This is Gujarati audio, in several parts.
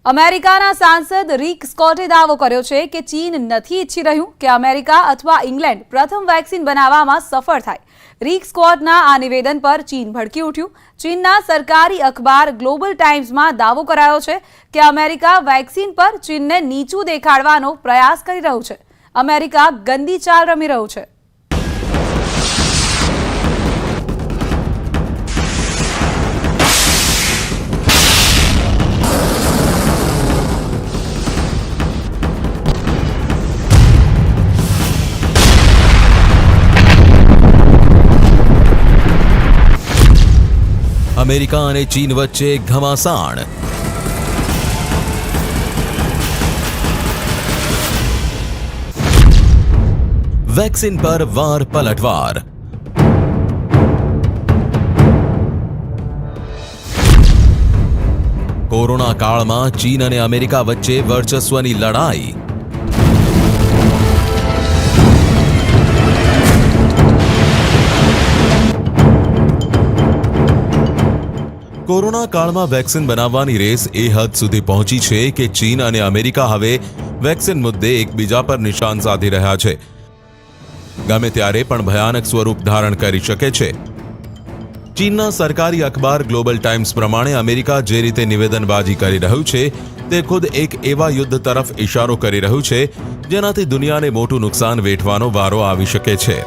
અમેરિકાના સાંસદ રિક સ્કોટે દાવો કર્યો છે કે ચીન નથી ઈચ્છી રહ્યું કે અમેરિકા અથવા ઇંગ્લેન્ડ પ્રથમ વેક્સિન બનાવવામાં સફળ થાય. રિક સ્કોટના આ નિવેદન પર ચીન ભડકી ઉઠ્યું. ચીનના સરકારી અખબાર ગ્લોબલ ટાઇમ્સમાં દાવો કરાયો છે કે અમેરિકા વેક્સિન પર ચીનને નીચું દેખાડવાનો પ્રયાસ કરી રહ્યું છે. અમેરિકા ગંદી ચાલ રમી રહ્યું છે. અમેરિકા અને ચીન વચ્ચે ઘમાસાણ. વેક્સિન પર વાર પલટવાર. કોરોના કાળમાં ચીન અને અમેરિકા વચ્ચે વર્ચસ્વની લડાઈ. કોરોના કાળમાં વેક્સિન બનાવવાની રેસ એ હદ સુધી પહોંચી છે કે ચીન અને અમેરિકા હવે વેક્સિન મુદ્દે એકબીજા પર નિશાન સાધી રહ્યા છે. ગમે ત્યારે પણ ભયાનક સ્વરૂપ ધારણ કરી શકે છે. ચીનના સરકારી અખબાર ગ્લોબલ ટાઇમ્સ પ્રમાણે અમેરિકા જે રીતે નિવેદનબાજી કરી રહ્યું છે તે ખુદ એક એવા યુદ્ધ તરફ ઇશારો કરી રહ્યું છે જેનાથી દુનિયાને મોટું નુકસાન વેઠવાનો વારો આવી શકે છે.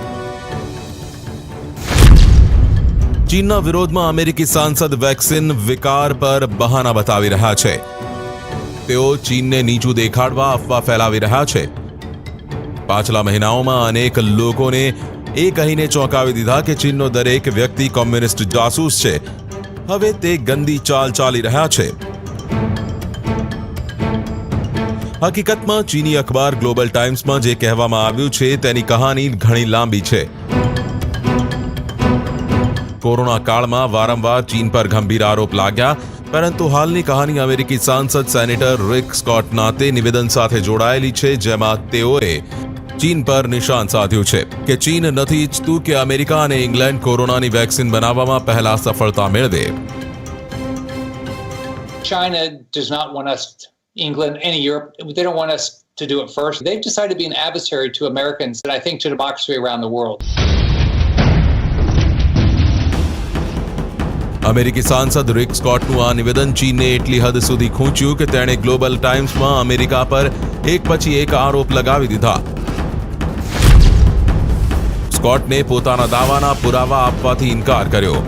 ચીનના વિરોધમાં અમેરિકી સાંસદ વેક્સિન વિકાર પર બહાના બતાવી રહ્યા છે. તેઓ ચીનને નીચું દેખાડવા અફવા ફેલાવી રહ્યા છે. પાછલા મહિનાઓમાં અનેક લોકોને એ કહીને ચોંકાવી દીધા કે ચીનનો દરેક વ્યક્તિ કોમ્યુનિસ્ટ જાસૂસ છે. હવે તે ગંદી ચાલ ચાલી રહ્યા છે. હકીકતમાં ચીની અખબાર ગ્લોબલ ટાઇમ્સમાં જે કહેવામાં આવ્યું છે તેની કહાની ઘણી લાંબી છે. કોરોના કાળમાં વારંવાર ચીન પર ગંભીર આરોપ લાગ્યા, પરંતુ હાલની કહાની અમેરિકી સાંસદ સેનેટર રિક સ્કોટના તે નિવેદન સાથે જોડાયેલી છે જેમાં તેઓએ ચીન પર નિશાન સાધ્યું છે કે ચીન નથી ઈચ્છતું કે અમેરિકા અને ઇંગ્લેન્ડ કોરોનાની વેક્સિન બનાવવામાં પહેલા સફળતા મેળવે. China does not want us, England, any Europe, they don't want us to do it first. They've decided to be an adversary to Americans and I think to democracy around the world. અમેરિકી સાંસદ રિક સ્કોટનું આ નિવેદન ચીનને એટલી હદ સુધી ખૂંચ્યું કે તેણે ગ્લોબલ ટાઇમ્સમાં અમેરિકા પર એક પછી એક આરોપ લગાવી દીધા. સ્કોટને પોતાના દાવાના પુરાવા આપવાથી ઇનકાર કર્યો.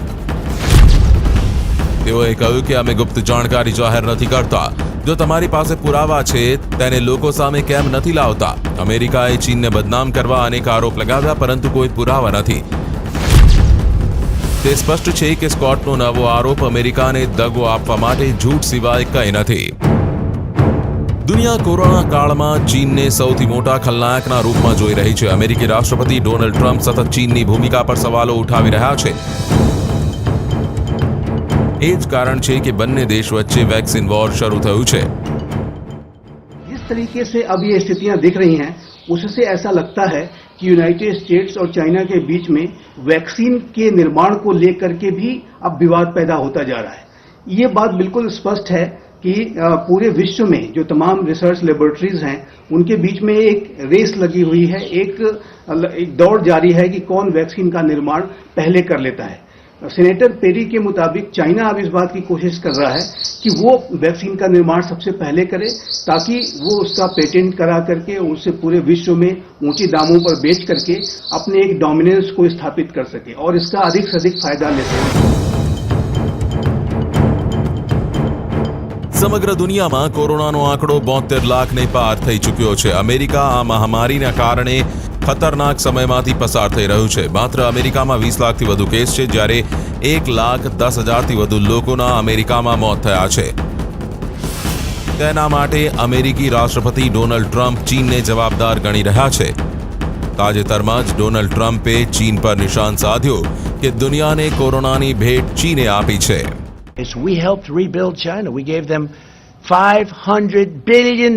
તેઓએ કહ્યું કે અમે ગુપ્ત જાણકારી જાહેર નથી કરતા. જો તમારી પાસે પુરાવા છે તેને લોકો સામે કેમ નથી લાવતા? અમેરિકાએ ચીનને બદનામ કરવા અનેક આરોપ લગાવ્યા પરંતુ કોઈ પુરાવા નથી. તે સ્પષ્ટ છે કે સ્કોટનો નવો આરોપ અમેરિકાને દગો આપવા માટે જૂઠ સિવાય કંઈ નથી. દુનિયા કોરોના કાળમાં ચીનને સૌથી મોટા ખલનાયકના રૂપમાં જોઈ રહી છે. અમેરિકી રાષ્ટ્રપતિ ડોનાલ્ડ ટ્રમ્પ સતત ચીનની ભૂમિકા પર સવાલો ઉઠાવી રહ્યા છે. એ જ કારણ છે કે બંને દેશ વચ્ચે વેક્સિન વોર શરૂ થયું છે. जिस तरीके से अब ये स्थितियां दिख रही हैं उससे ऐसा लगता है कि यूनाइटेड स्टेट्स और चाइना के बीच में वैक्सीन के निर्माण को लेकर के भी अब विवाद पैदा होता जा रहा है. ये बात बिल्कुल स्पष्ट है कि पूरे विश्व में जो तमाम रिसर्च लेबोरेटरीज हैं उनके बीच में एक रेस लगी हुई है, एक दौड़ जारी है कि कौन वैक्सीन का निर्माण पहले कर लेता है. सेनेटर पेरी के मुताबिक चाइना अब इस बात की कोशिश कर रहा है कि वो वैक्सीन का निर्माण सबसे पहले करे ताकि वो उसका पेटेंट करा करके उससे पूरे विश्व में ऊंचे दामों पर बेच करके अपने एक डोमिनेंस को स्थापित कर सके और इसका अधिक से अधिक फायदा ले सके. સમગ્ર દુનિયામાં કોરોનાનો આંકડો 72 લાખને પાર થઈ ચૂક્યો છે. અમેરિકા આ મહામારીના કારણે ખતરનાક સમયમાંથી પસાર થઈ રહ્યું છે. માત્ર અમેરિકામાં 20 લાખથી વધુ કેસ છે જ્યારે 1,10,000થી વધુ લોકોના અમેરિકામાં મોત થયા છે. તેના માટે અમેરિકી રાષ્ટ્રપતિ ડોનાલ્ડ ટ્રમ્પ ચીનને જવાબદાર ગણી રહ્યા છે. તાજેતરમાં જ ડોનાલ્ડ ટ્રમ્પે ચીન પર નિશાન સાધ્યું કે દુનિયાને કોરોનાની ભેટ ચીને આપી છે. We helped rebuild China. We gave them $500 billion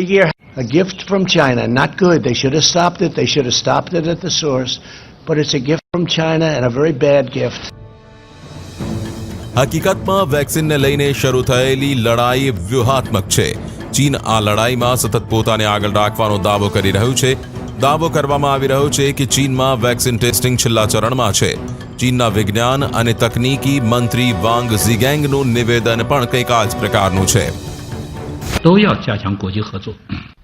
a year. A gift from China. Not good. They should have stopped it. They should have stopped it at the source. But it's a gift from China and a very bad gift. હકીકતમાં વેક્સિનને લઈને શરૂ થયેલી લડાઈ વ્યૂહાત્મક છે. ચીન આ લડાઈમાં સતત પોતાને આગળ રાખવાનો દાવો કરી રહ્યું છે. દાવો કરવામાં આવી રહ્યો છે કે ચીનમાં વેક્સિન ટેસ્ટિંગ છેલ્લા ચરણમાં છે. ચીનના વિજ્ઞાન અને તકનીકી મંત્રી વાંગ ઝીગેંગનું નિવેદન પણ કંઈક આ જ પ્રકારનું છે. 都要加强国际合作。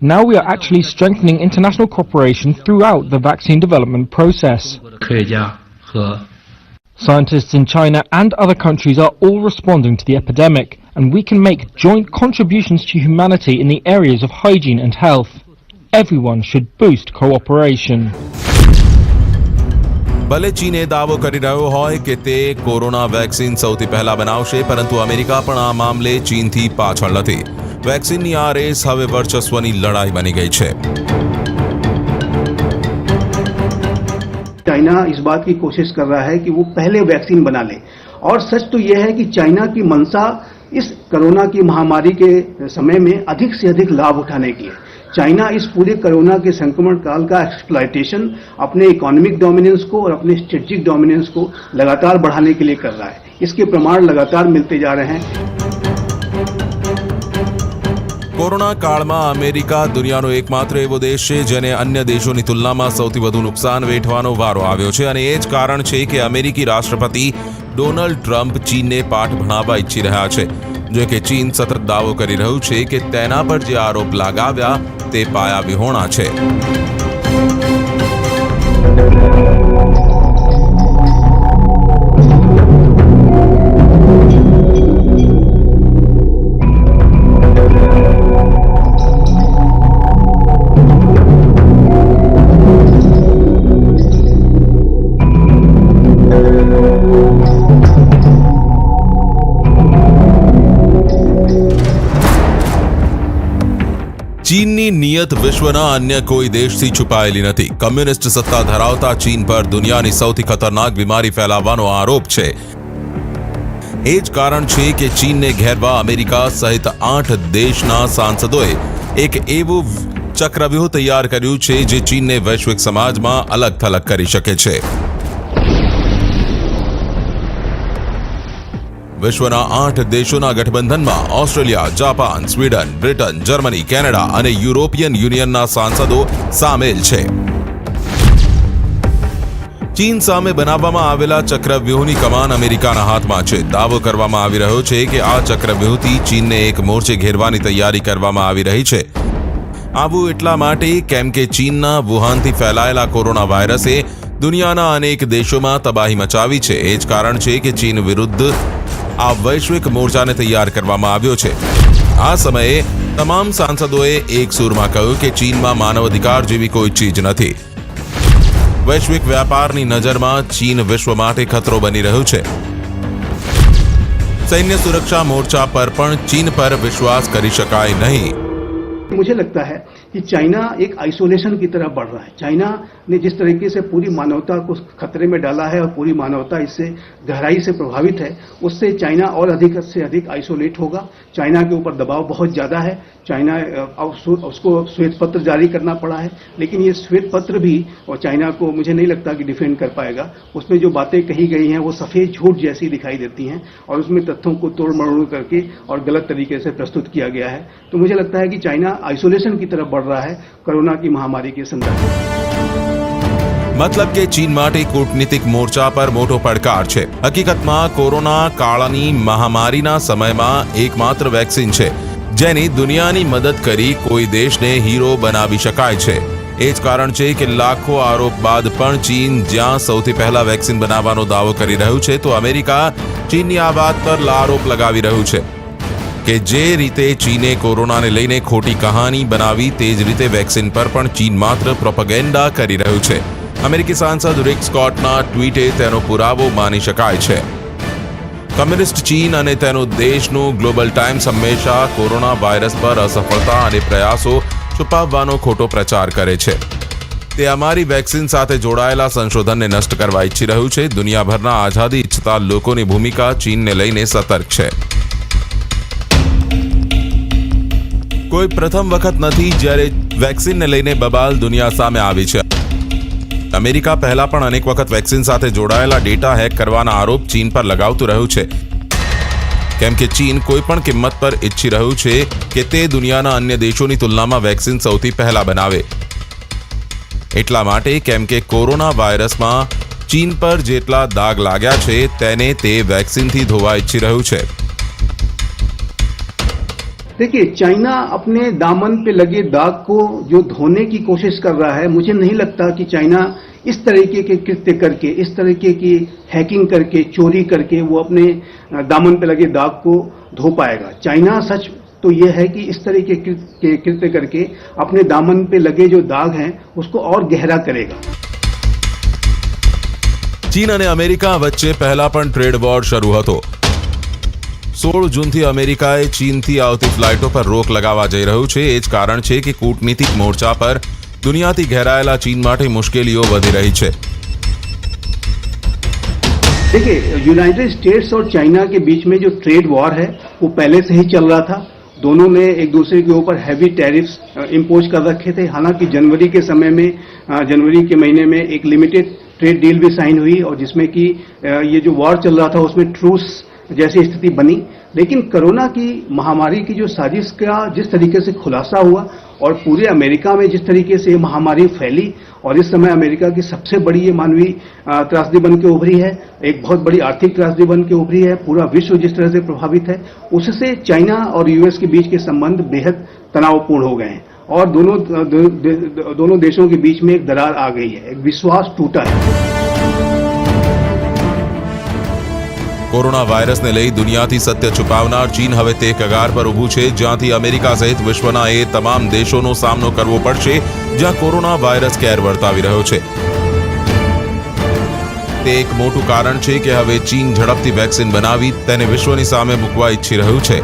Now we are actually strengthening international cooperation throughout the vaccine development process. 科学家和 Scientists in China and other countries are all responding to the epidemic, and we can make joint contributions to humanity in the areas of hygiene and health. Everyone should boost cooperation. ભલે ચીને દાવો કરી રહ્યો હોય કે તે કોરોના વેક્સિન સૌથી પહેલા બનાવશે, પરંતુ અમેરિકા પણ આ મામલે ચીનથી પાછળ નથી. વેક્સિનની આ રેસ હવે વર્ચસ્વની લડાઈ બની ગઈ છે. चाइना इस बात की कोशिश कर रहा है कि वो पहले वैक्सीन बना ले, और सच तो यह है कि चाइना की मंशा इस कोरोना की महामारी के समय में अधिक से अधिक लाभ उठाने की है. चाइना इस पूरे कोरोना के संक्रमण काल का एक्सप्लॉयटेशन अपने इकोनॉमिक डोमिनेंस को और अपने स्ट्रेटेजिक डोमिनेंस को लगातार बढ़ाने के लिए कर रहा है. इसके प्रमाण लगातार मिलते जा रहे हैं. કોરોના કાળમાં અમેરિકા દુનિયાનો એકમાત્ર એવો દેશ છે જેને અન્ય દેશોની તુલનામાં સૌથી વધુ નુકસાન વેઠવાનો વારો આવ્યો છે, અને એ જ કારણ છે કે અમેરિકી રાષ્ટ્રપતિ ડોનાલ્ડ ટ્રમ્પ ચીનને પાઠ ભણાવવા ઈચ્છી રહ્યા છે. જો કે ચીન સતત દાવો કરી રહ્યું છે કે તેના પર જે આરોપ લગાવ્યા તે પાયાવિહોણા છે. ચીનની નિયત વિશ્વના અન્ય કોઈ દેશથી છુપાયેલી નથી. કમ્યુનિસ્ટ સત્તા ધરાવતા ચીન પર દુનિયાની સૌથી ખતરનાક બીમારી ફેલાવવાનો આરોપ છે. એ જ કારણ છે કે ચીનને ઘેરવા અમેરિકા સહિત 8 દેશના સાંસદોએ એક એવું ચક્રવ્યૂહ તૈયાર કર્યું છે જે ચીનને વૈશ્વિક સમાજમાં અલગ થલગ કરી શકે છે. વિશ્વના 8 દેશોના ગઠબંધનમાં Australia, Japan, Sweden, Britain, Germany, Canada અને યુરોપિયન યુનિયનના સાંસદો સામેલ છે. ચીન સામે બનાવવામાં આવેલા ચક્રવ્યૂહની કમાન અમેરિકાના હાથમાં છે. દાવો કરવામાં આવી રહ્યો છે કે આ ચક્રવ્યૂહથી ચીનને એક મોરચે ઘેરવાની તૈયારી કરવામાં આવી રહી છે. આવું એટલા માટે કેમ કે ચીનના વુહાનથી ફેલાયેલા કોરોના વાયરસે દુનિયાના અનેક દેશોમાં તબાહી મચાવી છે. એ જ કારણ છે કે ચીન વિરુદ્ધ આ વૈશ્વિક મોરચાને તૈયાર કરવામાં આવ્યો છે. આ સમયે તમામ સાંસદોએ એક સૂરમાં કહ્યું કે ચીનમાં માનવ અધિકાર જેવી કોઈ ચીજ નથી. વૈશ્વિક વ્યાપારની નજરમાં ચીન વિશ્વ માટે ખતરો બની રહ્યું છે. સૈન્ય સુરક્ષા મોરચા પર પણ ચીન પર વિશ્વાસ કરી શકાય નહીં. मुझे लगता है कि चाइना एक आइसोलेशन की तरफ बढ़ रहा है. चाइना ने जिस तरीके से पूरी मानवता को खतरे में डाला है और पूरी मानवता इससे गहराई से प्रभावित है, उससे चाइना और अधिक से अधिक आइसोलेट होगा. चाइना के ऊपर दबाव बहुत ज़्यादा है. चाइना उसको श्वेत पत्र जारी करना पड़ा है, लेकिन ये श्वेत पत्र भी और चाइना को मुझे नहीं लगता कि डिफेंड कर पाएगा. उसमें जो बातें कही गई हैं वो सफ़ेद झूठ जैसी दिखाई देती हैं और उसमें तथ्यों को तोड़ मरोड़ करके और गलत तरीके से प्रस्तुत किया गया है. तो मुझे लगता है कि चाइना आइसोलेशन की तरफ बढ़ रहा है कोरोना की महामारी के संदर्भ में. મતલબ કે ચીન માટે કૂટનીતિક મોરચા પર મોટો પડકાર છે. હકીકતમાં કોરોના કાળની મહામારીના સમયમાં એકમાત્ર વેક્સિન છે જેની દુનિયાની મદદ કરી કોઈ દેશને હીરો બનાવી શકાય છે. એ જ કારણ છે કે લાખો આરોપ બાદ પણ ચીન જ્યાં સૌથી પહેલા વેક્સિન બનાવવાનો દાવો કરી રહ્યું છે, તો અમેરિકા ચીનની આ વાત પર આરોપ લગાવી રહ્યું છે કે જે રીતે ચીને કોરોનાને લઈને ખોટી કહાની બનાવી તે જ રીતે વેક્સિન પર પણ ચીન માત્ર પ્રોપેગેન્ડા કરી રહ્યું છે. અમેરિકી સાંસદ રિક સ્કોટના ટ્વીટે તેનો પુરાવો માની શકાય છે. કમ્યુનિસ્ટ ચીન અને તેનું દેશનું ગ્લોબલ ટાઇમ્સ હંમેશા કોરોના વાયરસ પર અસફળતા અને પ્રયાસો છુપાવવાનો ખોટો પ્રચાર કરે છે. તે અમારી વેક્સિન સાથે જોડાયેલા સંશોધનને નષ્ટ કરવા ઈચ્છી રહ્યું છે. દુનિયાભરના આઝાદી ઈચ્છતા લોકોની ભૂમિકા ચીનને લઈને સતર્ક છે. કોઈ પ્રથમ વખત નથી જ્યારે વેક્સિનને લઈને બબાલ દુનિયા સામે આવી છે. અમેરિકા પહેલા પણ અનેક વખત વેક્સિન સાથે જોડાયેલા ડેટા હેક કરવાના આરોપ ચીન પર લગાવતું રહ્યું છે. કેમ કે ચીન કોઈ પણ કિંમત પર ઈચ્છી રહ્યું છે કે તે દુનિયાના અન્ય દેશોની તુલનામાં વેક્સિન સૌથી પહેલા બનાવે. એટલા માટે કેમ કે કોરોના વાયરસમાં ચીન પર જેટલા દાગ लाग्या છે તેને તે વેક્સિનથી ધોવા ઈચ્છી રહ્યું છે. देखिए, चाइना अपने दामन पे लगे दाग को जो धोने की कोशिश कर रहा है, मुझे नहीं लगता कि चाइना इस तरीके के कृत्य करके, इस तरीके की हैकिंग करके, चोरी करके वो अपने दामन पे लगे दाग को धो पाएगा. चाइना सच तो यह है कि इस तरीके के कृत्य करके अपने दामन पे लगे जो दाग हैं उसको और गहरा करेगा. ચીન અને અમેરિકા વચ્ચે પહેલા પણ ટ્રેડ વોર શરૂ હતો. 16 જૂનથી અમેરિકાએ ચીનથી આવતી ફ્લાઇટો પર રોક લગાવવા જઈ રહ્યું છે. એ જ કારણ છે કે કૂટનીતિક મોરચા પર દુનિયાથી ઘેરાયેલા ચીન માટે મુશ્કેલીઓ વધી રહી છે. देखिए, यूनाइटेड स्टेट्स और चाइना के बीच में जो ट्रेड वॉर है वो पहले से ही चल रहा था. दोनों ने एक दूसरे के ऊपर हैवी टैरिफ्स इम्पोज कर रखे थे. हालांकि जनवरी के समय में, जनवरी के महीने में एक लिमिटेड ट्रेड डील भी साइन हुई और जिसमें कि ये जो वॉर चल रहा था उसमें ट्रूस जैसी स्थिति बनी. लेकिन कोरोना की महामारी की जो साजिश का जिस तरीके से खुलासा हुआ और पूरे अमेरिका में जिस तरीके से ये महामारी फैली और इस समय अमेरिका की सबसे बड़ी ये मानवीय त्रासदी बन के उभरी है, एक बहुत बड़ी आर्थिक त्रासदी बन के उभरी है, पूरा विश्व जिस तरह से प्रभावित है, उससे चाइना और यूएस के बीच के संबंध बेहद तनावपूर्ण हो गए हैं और दोनों देशों के बीच में एक दरार आ गई है, एक विश्वास टूटा है. કોરોના વાયરસને લઈ દુનિયાથી સત્ય છુપાવનાર ચીન હવે તે કગાર પર ઊભું છે જ્યાંથી અમેરિકા સહિત વિશ્વના એ તમામ દેશોનો સામનો કરવો પડશે જ્યાં કોરોના વાયરસ કેર વર્તાવી રહ્યો છે. તે એક મોટું કારણ છે કે હવે ચીન ઝડપથી વેક્સિન બનાવી તેને વિશ્વની સામે મૂકવા ઈચ્છી રહ્યું છે.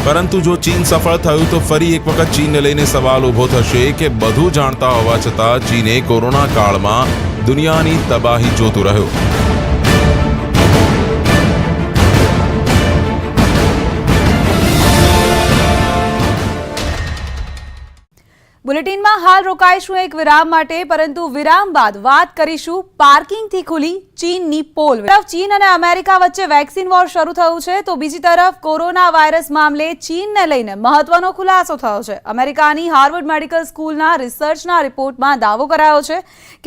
પરંતુ જો ચીન સફળ થયું તો ફરી એક વખત ચીનને લઈને સવાલ ઊભો થશે કે બધું જાણતા હોવા છતાં ચીને કોરોના કાળમાં દુનિયાની તબાહી જોતું રહ્યું. બુલેટિનમાં હાલ રોકાઈશું એક વિરામ માટે, પરંતુ વિરામ બાદ વાત કરીશું પાર્કિંગથી ખુલી ચીનની પોલ. તરફ ચીન અને અમેરિકા વચ્ચે વેક્સિન વોર શરૂ થયું છે તો બીજી તરફ કોરોના વાયરસ મામલે ચીનને લઈને મહત્વનો ખુલાસો થયો છે. અમેરિકાની હાર્વર્ડ મેડિકલ સ્કૂલના રિસર્ચના રિપોર્ટમાં દાવો કરાયો છે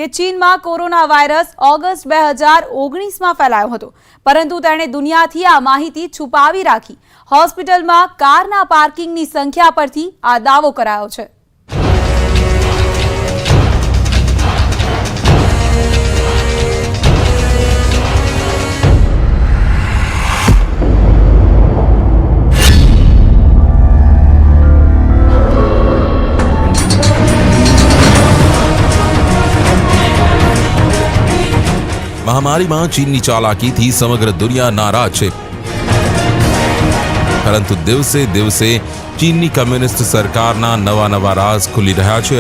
કે ચીનમાં કોરોના વાયરસ ઓગસ્ટ 2019માં ફેલાયો હતો, પરંતુ તેણે દુનિયાથી આ માહિતી છુપાવી રાખી. હોસ્પિટલમાં કારના પાર્કિંગની સંખ્યા પરથી આ દાવો કરાયો છે. મહામારીમાં ચીનની ચાલાકીથી સમગ્ર દુનિયા નારાજ છે, પરંતુ દિવસે દિવસે ચીનની કમ્યુનિસ્ટ સરકારના નવા રાઝ ખુલી રહ્યા છે.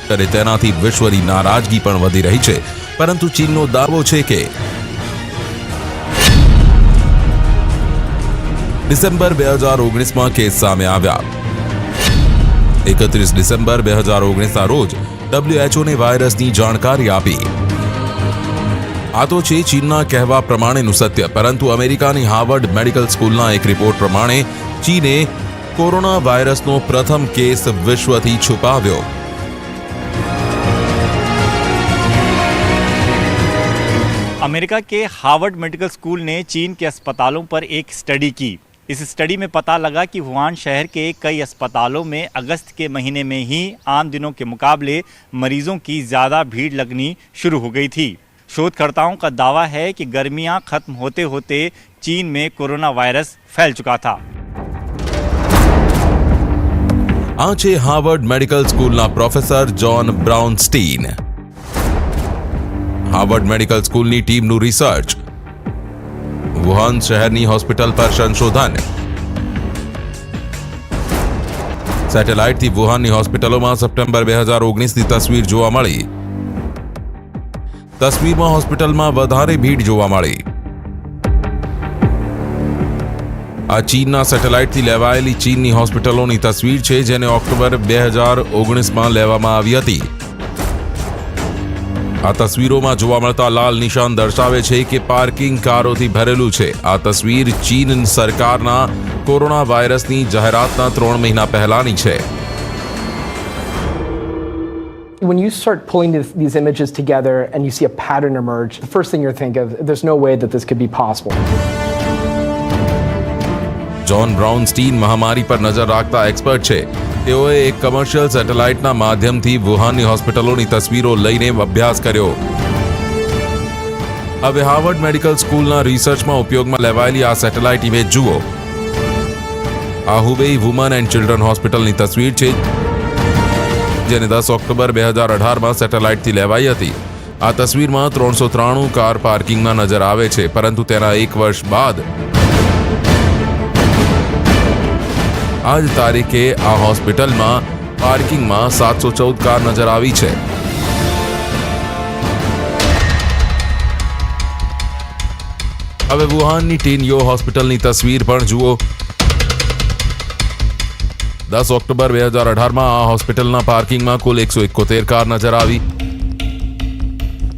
ત્યારે તેનાથી વિશ્વની નારાજગી પણ વધી રહી છે. પરંતુ ચીનનો દાવો છે કે ડિસેમ્બર 2019માં કેસ સામે આવ્યા. 31 ડિસેમ્બર 2019ના રોજ WHOને વાયરસની જાણકારી આપી. આ તો છે ચીનના કહેવા પ્રમાણેનું સત્ય, પરંતુ અમેરિકાની હાર્વર્ડ મેડિકલ સ્કૂલના એક રિપોર્ટ પ્રમાણે ચીને કોરોના વાયરસનો પ્રથમ કેસ વિશ્વથી છુપાવ્યો. अमेरिका के हार्वर्ड मेडिकल स्कूल ने चीन के अस्पतालों पर एक स्टडी की. इस स्टडी में पता लगा कि वुहान शहर के कई अस्पतालों में अगस्त के महीने में ही आम दिनों के मुकाबले मरीजों की ज़्यादा भीड़ लगनी शुरू हो गई थी. शोधकर्ताओं का दावा है कि गर्मियां खत्म होते होते चीन में कोरोना वायरस फैल चुका था. આ છે હાર્વર્ડ મેડિકલ સ્કૂલના પ્રોફેસર જોન બ્રાઉનસ્ટીન. હાર્વર્ડ મેડિકલ સ્કૂલની ટીમનું રિસર્ચ, વુહાન શહેરની હોસ્પિટલ પર સંશોધન. સેટેલાઇટથી વુહાનની હોસ્પિટલોમાં સપ્ટેમ્બર 2019ની તસવીર જોવા મળી. તસવીરમાં હોસ્પિટલમાં વધારે ભીડ જોવા મળી. આ ચીનના સેટેલાઇટથી લેવાયેલી ચીનની હોસ્પિટલોની તસવીર છે, જેને ઓક્ટોબર 2019માં લેવામાં આવી હતી. આ તસવીરોમાં જોવા મળતા લાલ નિશાન દર્શાવે છે કે પાર્કિંગ કારોથી ભરેલું છે. આ તસવીર ચીન સરકારના કોરોના વાયરસની જાહેરાતના 3 મહિના પહેલાની છે. When you start pulling these images together and you see a pattern emerge, the first thing you think of, there's no way that this could be possible. John Brownstein મહામારી પર નજર રાખતા એક્સપર્ટ છે. તેઓએ એક કમર્શિયલ સેટેલાઇટના માધ્યમથી વુહાનની હોસ્પિટલોની તસવીરો લઈને અભ્યાસ કર્યો. હવે હાર્વર્ડ મેડિકલ સ્કૂલના રિસર્ચમાં ઉપયોગમાં લેવાયેલી આ સેટેલાઇટ ઇમેજ જુઓ. આ હુબેઈ વુમન એન્ડ ચિલ્ડ્રન હોસ્પિટલની તસવીર છે, જેને 10 ઓક્ટોબર 2018માં સેટેલાઇટથી લેવાઈ હતી. આ તસવીરમાં 393 કાર પાર્કિંગમાં નજર આવે છે, પરંતુ તેના 1 વર્ષ બાદ આ જ તારીખે આ હોસ્પિટલમાં પાર્કિંગમાં 714 કાર નજર આવી છે. હવે વુહાનની ટીનયો હોસ્પિટલની તસવીર પણ જુઓ. 10 ઓક્ટોબર 2018માં આ હોસ્પિટલના પાર્કિંગમાં કુલ 171 કાર નજર આવી,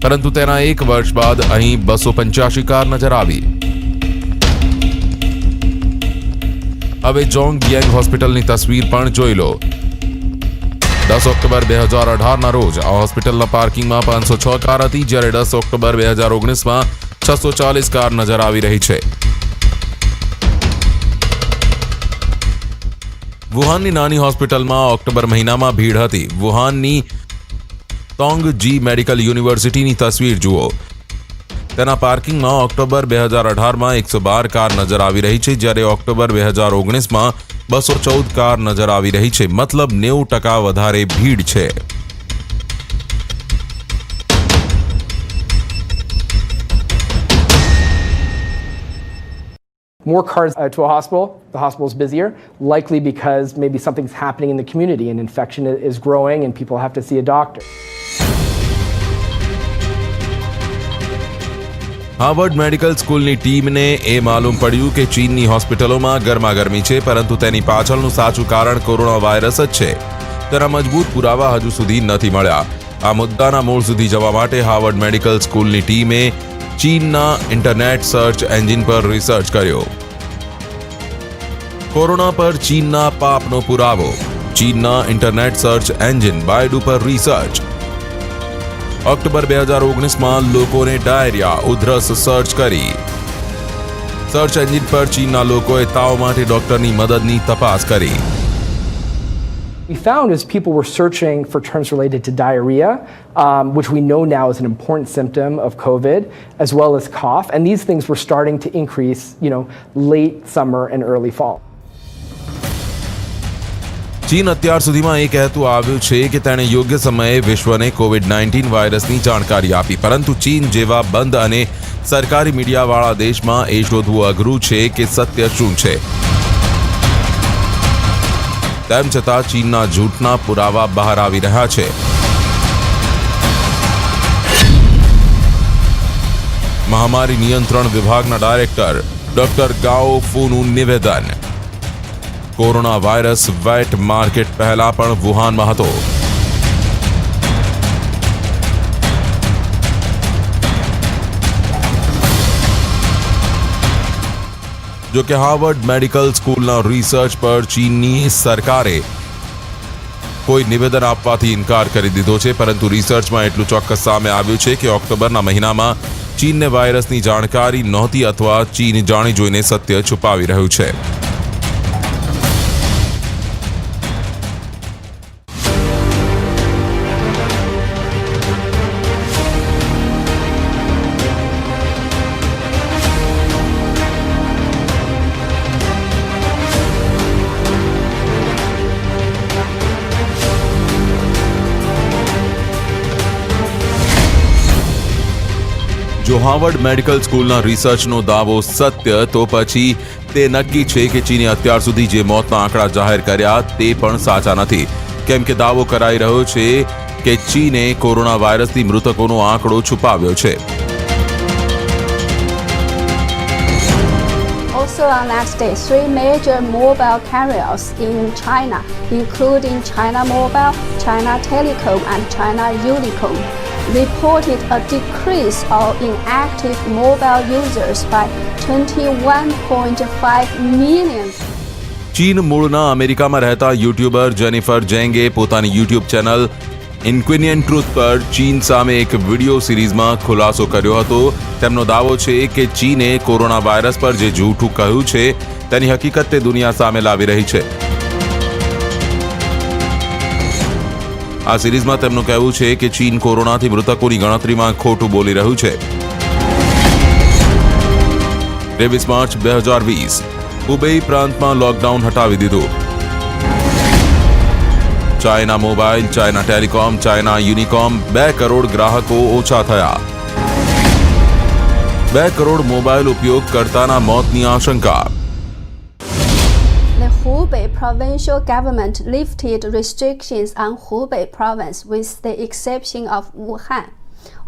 પરંતુ તેના 1 વર્ષ બાદ અહીં 285 કાર નજર આવી. હવે જોંગયાંગ હોસ્પિટલની તસવીર પણ જોઈ લો. 10 ઓક્ટોબર 2018ના રોજ આ હોસ્પિટલના પાર્કિંગમાં 506 કાર હતી, જ્યારે 10 ઓક્ટોબર 2019માં 640 કાર નજર આવી રહી છે. વુહાનની નાની હોસ્પિટલમાં ઓક્ટોબર મહિનામાં ભીડ હતી. વુહાનની તોંગજી મેડિકલ યુનિવર્સિટીની તસવીર જુઓ. તેના પાર્કિંગમાં ઓક્ટોબર 2018માં 112 કાર નજર આવી રહી છે, જ્યારે ઓક્ટોબર 2019માં 214 કાર નજર આવી રહી છે. મતલબ 90% વધારે ભીડ છે. More cars to a hospital, the hospital's busier, likely because maybe something's happening in the community and infection is growing and people have to see a doctor. Harvard medical સ્કૂલની ટીમને એ માલુમ પડ્યું કે ચીનની હોસ્પિટલોમાં ગરમાગરમી છે, પરંતુ તેની પાછળનું સાચું કારણ કોરોના વાયરસ જ છે. તેના મજબૂત પુરાવા હજુ સુધી નથી મળ્યા. આ મુદ્દાના મૂળ સુધી જવા માટે હાર્વર્ડ મેડિકલ સ્કૂલની ટીમે ચીનના ઇન્ટરનેટ સર્ચ એન્જિન પર રિસર્ચ કર્યો. કોરોના પર ચીનના પાપનો પુરાવો. ચીનના ઇન્ટરનેટ સર્ચ એન્જિન બાયડુ પર રિસર્ચ. ઓક્ટોબર 2019માં લોકોને ડાયરિયા, ઉધરસ સર્ચ કરી. સર્ચ એન્જિન પર ચીનના લોકોએ તાવ માટે ડોક્ટરની મદદની તપાસ કરી. We found is people were searching for terms related to diarrhea, which we know now is an important symptom of COVID, as well as cough. And these things were starting to increase, late summer and early fall. ચીન અત્યાર સુધીમાં એ કહેતું આવ્યું છે કે તેણે યોગ્ય સમયે વિશ્વને કોવિડ-19 વાયરસની જાણકારી આપી, પરંતુ ચીન જેવા બંધ અને સરકારી મીડિયાવાળા દેશમાં એ શોધવું અઘરું છે કે સત્ય શું છે. તેમ છતાં ચીનના જૂઠના પુરાવા બહાર આવી રહ્યા છે. મહામારી નિયંત્રણ વિભાગના ડાયરેક્ટર ડોક્ટર ગાઓ ફુનું નિવેદન. કોરોના વાયરસ વેટ માર્કેટ પહેલા પણ વુહાનમાં હતો. જો કે હાર્વર્ડ મેડિકલ સ્કૂલના રિસર્ચ પર ચીનની સરકારે કોઈ નિવેદન આપવાથી ઇનકાર કરી દીધો છે, પરંતુ રિસર્ચમાં એટલું ચોક્કસ સામે આવ્યું છે કે ઓક્ટોબરના મહિનામાં ચીનને વાયરસની જાણકારી નહોતી અથવા ચીન જાણી જોઈને સત્ય છુપાવી રહ્યું છે. જો હાર્વર્ડ મેડિકલ સ્કૂલના રિસર્ચનો દાવો સત્ય, તો પછી તે નક્કી છે કે ચીને અત્યાર સુધી જે મોતના આંકડા જાહેર કર્યા તે પણ સાચા નથી, કેમ કે દાવો કરાઈ રહ્યો છે કે ચીને કોરોના વાયરસથી મૃતકોનો આંકડો છુપાવ્યો છે. Also announced 3 major mobile carriers in China, including China Mobile, China Telecom, and China Unicom. reported a decrease of inactive mobile users by 21.5 million. ચીન મૂળના અમેરિકામાં રહેતા યુટ્યુબર જેનિફર જેંગે પોતાની યુટ્યુબ ચેનલ ઇન્ક્વિનિયન ટ્રુથ પર ચીન સામે એક વિડિયો સિરીઝમાં ખુલાસો કર્યો હતો. તેમનો દાવો છે કે ચીને કોરોના વાયરસ પર જે જૂઠું કહ્યું છે તેની હકીકત તે દુનિયા સામે લાવી રહી છે. આ સિરીઝમાં તેમનું કહેવું છે કે ચીન કોરોનાથી મૃતકોની ગણતરીમાં ખોટું બોલી રહ્યું છે. 23 માર્ચ 2020 હુબેઈ પ્રાંતમાં લોકડાઉન હટાવી દીધું. China Mobile, China Telecom, China Unicom 2 crore ગ્રાહકો ઓછા થયા. 2 કરોડ મોબાઈલ ઉપયોગકર્તાના મોતની આશંકા. The Hubei provincial government lifted restrictions on Hubei province with the exception of Wuhan.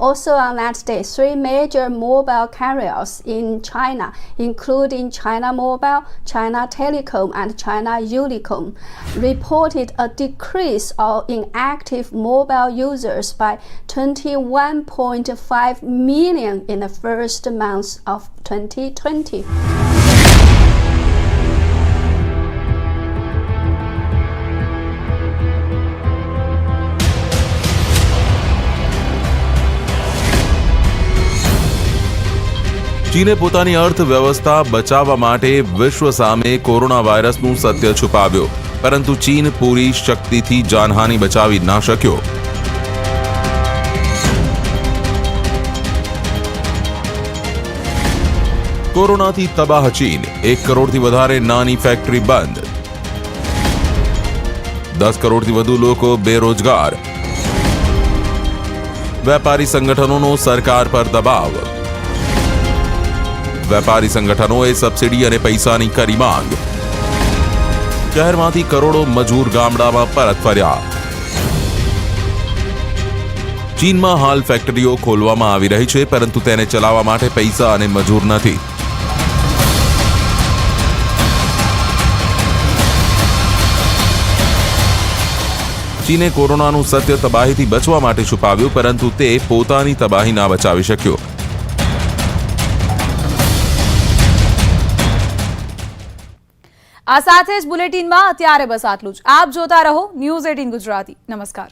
Also on that day, 3 major mobile carriers in China, including China Mobile, China Telecom, and China Unicom, reported a decrease of inactive mobile users by 21.5 million in the first months of 2020. ચીને પોતાની અર્થવ્યવસ્થા બચાવવા માટે વિશ્વ સામે કોરોના વાયરસનું સત્ય છુપાવ્યો, પરંતુ ચીન પૂરી શક્તિથી જાનહાનિ બચાવી ના શક્યો. કોરોનાથી તબાહ ચીન, 1 કરોડથી વધારે નાની ફેક્ટરી બંધ, 10 કરોડથી વધુ લોકો બેરોજગાર, વેપારી સંગઠનોનો સરકાર પર દબાવ, વેપારી સંગઠનોએ સબસિડી અને પૈસાની કરી માંગ, શહેરમાંથી કરોડો મજૂર ગામડામાં પરત ફર્યા. ચીનમાં હાલ ફેક્ટરીઓ ખોલવામાં આવી રહી છે, પરંતુ તેને ચલાવવા માટે પૈસા અને મજૂર નથી. ચીને કોરોનાનું સત્ય તબાહીથી બચવા માટે છુપાવ્યું, પરંતુ તે પોતાની તબાહી ના બચાવી શક્યો. આ સાથે જ બુલેટિનમાં અત્યારે બસ આટલું જ. આપ જોતા રહો ન્યૂઝ 18 ગુજરાતી. નમસ્કાર.